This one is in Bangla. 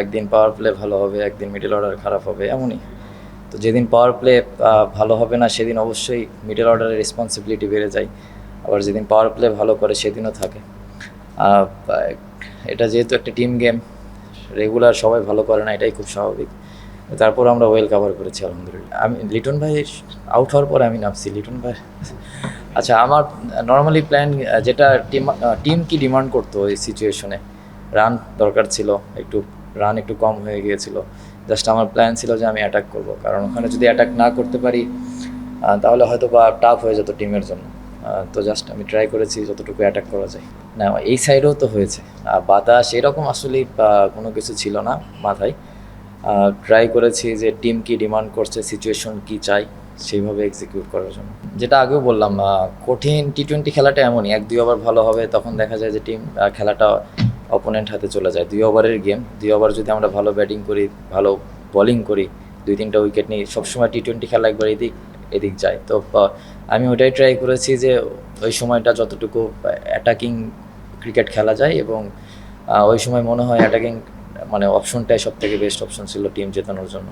একদিন পাওয়ার প্লে ভালো হবে, একদিন মিডল অর্ডার খারাপ হবে, এমনই। তো যেদিন পাওয়ার প্লে ভালো হবে না সেদিন অবশ্যই মিডল অর্ডারের রেসপন্সিবিলিটি বেড়ে যায়। আবার যেদিন পাওয়ার প্লে ভালো করে সেদিনও থাকে। আহ, এটা যেহেতু একটা টিম গেম, রেগুলার সবাই ভালো করে না, এটাই খুব স্বাভাবিক। তারপর আমরা ওয়েল কাভার করেছি আলহামদুলিল্লাহ। আমি লিটন ভাই আউট হওয়ার পরে আমি নামছি। লিটন ভাই, আচ্ছা, আমার নর্মালি প্ল্যান যেটা টিম কি ডিমান্ড করতো ওই সিচুয়েশনে, রান দরকার ছিল, একটু রান একটু কম হয়ে গিয়েছিল। জাস্ট আমার প্ল্যান ছিল যে আমি অ্যাটাক করব, কারণ ওখানে যদি অ্যাটাক না করতে পারি তাহলে হয়তো বা টাফ হয়ে যেত টিমের জন্য। তো জাস্ট আমি ট্রাই করেছি যতটুকু অ্যাটাক করা যায়। না, এই সাইডেও তো হয়েছে বাতাস, এরকম আসলেই কোনো কিছু ছিল না মাথায়। ট্রাই করেছি যে টিম কি ডিমান্ড করছে, সিচুয়েশন কি চাই, সেইভাবে এক্সিকিউট করার জন্য। যেটা আগেও বললাম, কঠিন টি-20 খেলাটা এমনই, 1-2 ওভার ভালো হবে, তখন দেখা যায় যে টিম খেলাটা অপোনেন্ট হাতে চলে যায়। 2 ওভারের গেম, 2 ওভার যদি আমরা ভালো ব্যাটিং করি, ভালো বোলিং করি, 2-3টা উইকেট নিই, সবসময় টি-20 খেলা একবার এদিক এদিক যায়। তো আমি ওইটাই ট্রাই করেছি যে ওই সময়টা যতটুকু অ্যাটাকিং ক্রিকেট খেলা যায়, এবং ওই সময় মনে হয় অ্যাটাকিং মানে অপশনটাই সব থেকে বেস্ট অপশন ছিল টিম জেতানোর জন্য।